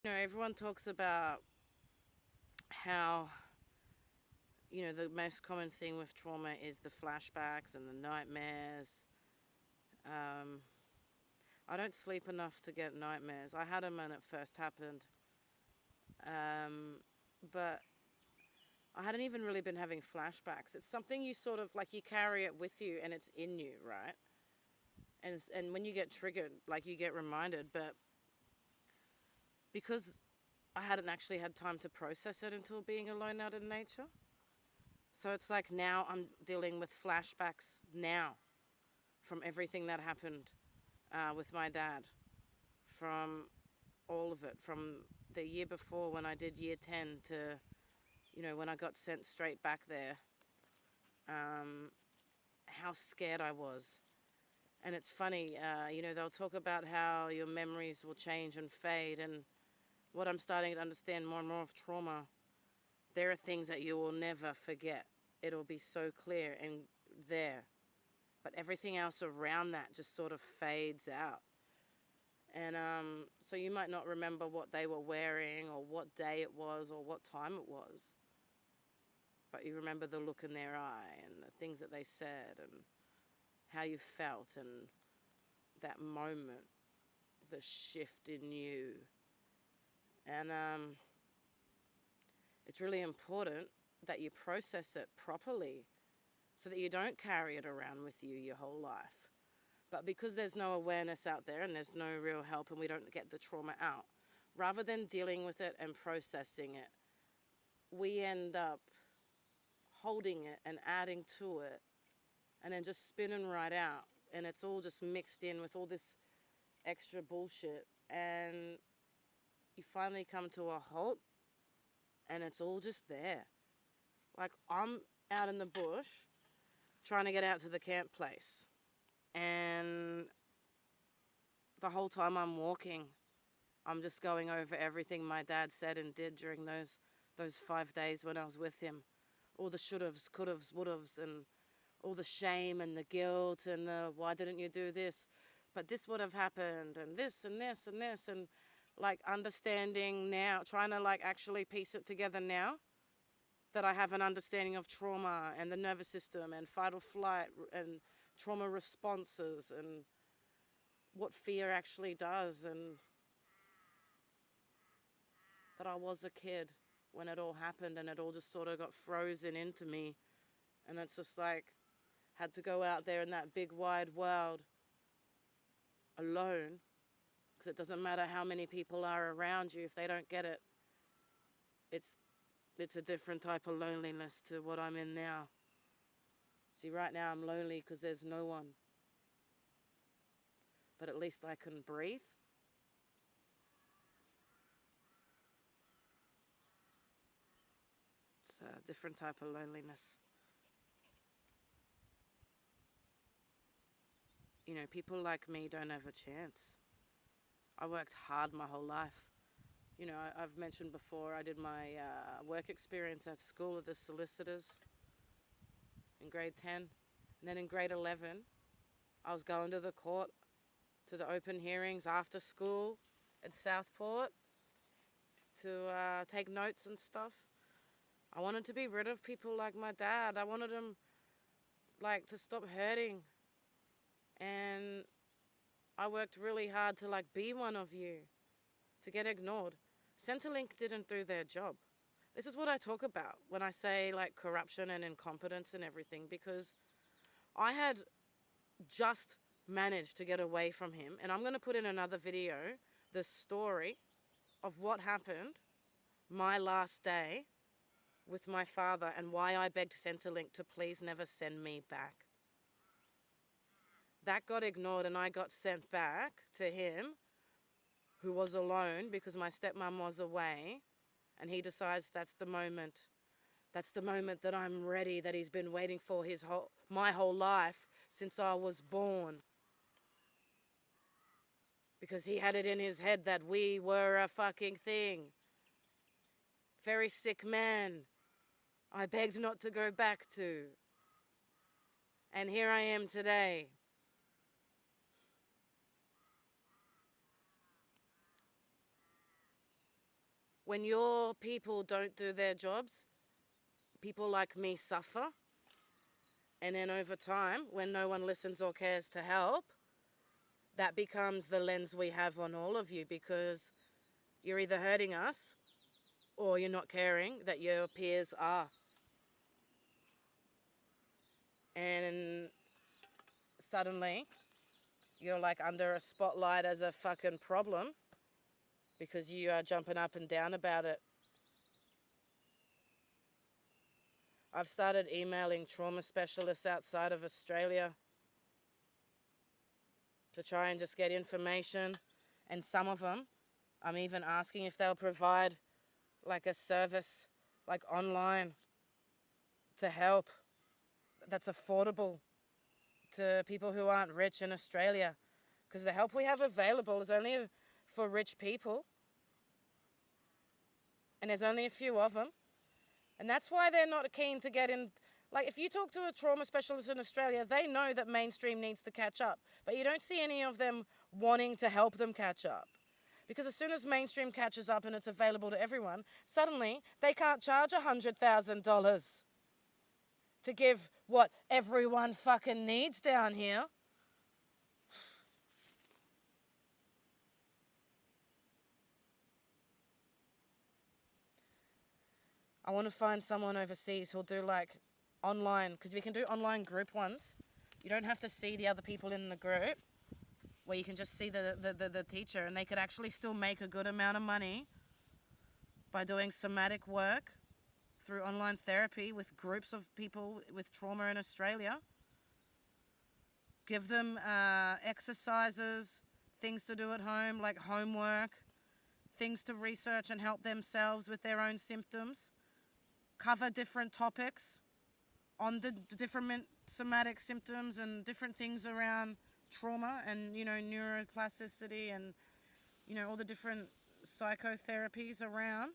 Everyone talks about how, the most common thing with trauma is the flashbacks and the nightmares. Um, I don't sleep enough to get nightmares. I had them when it first happened. But I hadn't even really been having flashbacks. It's something you sort of like you carry it with you and it's in you, right? And when you get triggered, like you get reminded. But because I hadn't actually had time to process it until being alone out in nature. So it's like now I'm dealing with flashbacks now from everything that happened with my dad, from all of it, from the year before when I did year 10 to, when I got sent straight back there, how scared I was. And it's funny, they'll talk about how your memories will change and fade. And what I'm starting to understand more and more of trauma, there are things that you will never forget. It'll be so clear and there. But everything else around that just sort of fades out. And so you might not remember what they were wearing or what day it was or what time it was. But you remember the look in their eye and the things that they said and how you felt and that moment, the shift in you. And it's really important that you process it properly so that you don't carry it around with you your whole life. But because there's no awareness out there and there's no real help and we don't get the trauma out, rather than dealing with it and processing it, we end up holding it and adding to it and then just spinning right out. And it's all just mixed in with all this extra bullshit. And you finally come to a halt and it's all just there. Like I'm out in the bush trying to get out to the camp place. And the whole time I'm walking, I'm just going over everything my dad said and did during those 5 days when I was with him. All the should-haves, could-haves, would-haves, and all the shame and the guilt and the why didn't you do this? But this would have happened and this and this and this and like understanding now, trying to like actually piece it together now that I have an understanding of trauma and the nervous system and fight or flight and trauma responses and what fear actually does, and that I was a kid when it all happened and it all just sort of got frozen into me. And it's just like, had to go out there in that big wide world alone, because it doesn't matter how many people are around you if they don't get it. It's a different type of loneliness to what I'm in now. See, right now I'm lonely because there's no one, but at least I can breathe. It's a different type of loneliness. People like me don't have a chance. I worked hard my whole life. I've mentioned before I did my work experience at school of the solicitors in grade 10. And then in grade 11, I was going to the court, to the open hearings after school at Southport to take notes and stuff. I wanted to be rid of people like my dad. I wanted him like to stop hurting. And I worked really hard to like be one of you, to get ignored. Centrelink didn't do their job. This is what I talk about when I say like corruption and incompetence and everything, because I had just managed to get away from him. And I'm going to put in another video the story of what happened my last day with my father and why I begged Centrelink to please never send me back. That got ignored and I got sent back to him, who was alone because my stepmom was away, and he decides that's the moment. That's the moment that I'm ready, that he's been waiting for my whole life since I was born. Because he had it in his head that we were a fucking thing. Very sick man. I begged not to go back to. And here I am today. When your people don't do their jobs, people like me suffer. And then over time, when no one listens or cares to help, that becomes the lens we have on all of you, because you're either hurting us or you're not caring that your peers are. And suddenly you're like under a spotlight as a fucking problem because you are jumping up and down about it. I've started emailing trauma specialists outside of Australia to try and just get information. And some of them, I'm even asking if they'll provide like a service, like online, to help that's affordable to people who aren't rich in Australia. Because the help we have available is only for rich people. And there's only a few of them. And that's why they're not keen to get in. Like, if you talk to a trauma specialist in Australia, they know that mainstream needs to catch up. But you don't see any of them wanting to help them catch up. Because as soon as mainstream catches up and it's available to everyone, suddenly they can't charge $100,000 to give what everyone fucking needs down here. I want to find someone overseas who'll do like online, because we can do online group ones. You don't have to see the other people in the group, where you can just see the teacher, and they could actually still make a good amount of money by doing somatic work through online therapy with groups of people with trauma in Australia. Give them exercises, things to do at home, like homework, things to research and help themselves with their own symptoms. Cover different topics on the different somatic symptoms and different things around trauma and, neuroplasticity and, all the different psychotherapies around.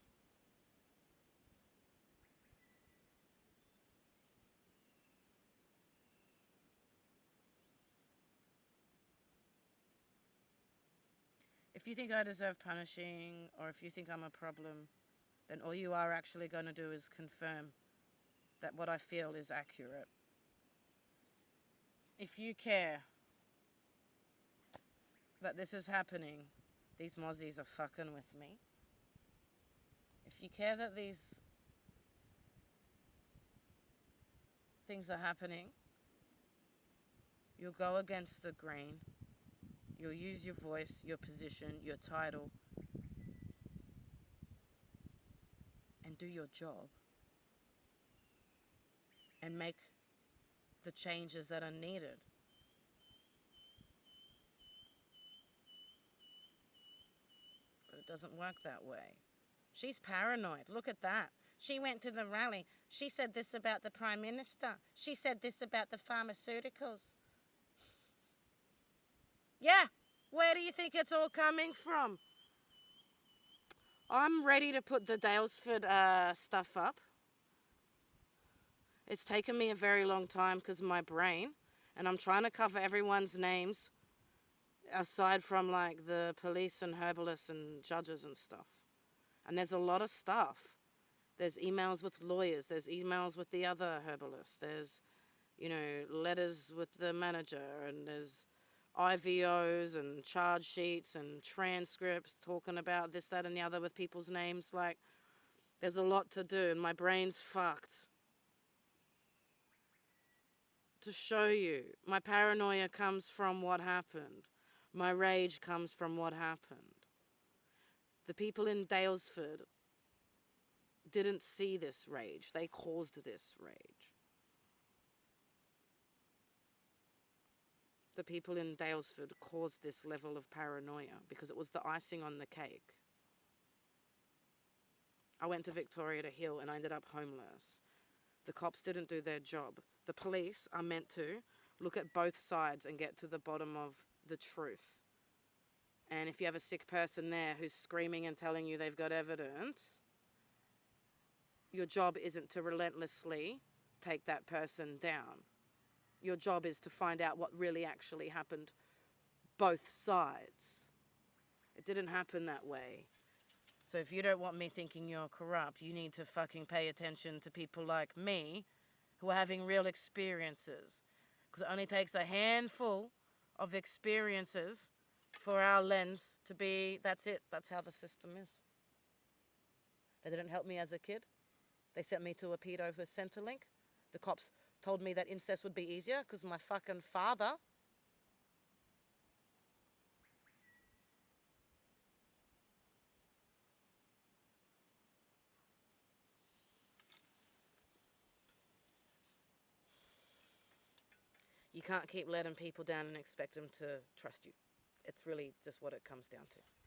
If you think I deserve punishing, or if you think I'm a problem, then all you are actually going to do is confirm that what I feel is accurate. If you care that this is happening, these mozzies are fucking with me. If you care that these things are happening, you'll go against the grain. You'll use your voice, your position, your title, and do your job. And make the changes that are needed. But it doesn't work that way. She's paranoid. Look at that. She went to the rally. She said this about the Prime Minister. She said this about the pharmaceuticals. Yeah, where do you think it's all coming from? I'm ready to put the Dalesford stuff up. It's taken me a very long time because of my brain, and I'm trying to cover everyone's names aside from like the police and herbalists and judges and stuff. And there's a lot of stuff. There's emails with lawyers, there's emails with the other herbalists, there's, letters with the manager, and there's IVOs and charge sheets and transcripts talking about this, that, and the other with people's names. Like, there's a lot to do, and my brain's fucked. To show you, my paranoia comes from what happened. My rage comes from what happened. The people in Dalesford didn't see this rage. They caused this rage. The people in Dalesford caused this level of paranoia because it was the icing on the cake. I went to Victoria to heal and I ended up homeless. The cops didn't do their job. The police are meant to look at both sides and get to the bottom of the truth. And if you have a sick person there who's screaming and telling you they've got evidence, your job isn't to relentlessly take that person down. Your job is to find out what really actually happened, both sides. It didn't happen that way. So if you don't want me thinking you're corrupt, you need to fucking pay attention to people like me who are having real experiences. Because it only takes a handful of experiences for our lens to be, that's it. That's how the system is. They didn't help me as a kid. They sent me to a pedo for Centrelink. The cops told me that incest would be easier because my fucking father. You can't keep letting people down and expect them to trust you. It's really just what it comes down to.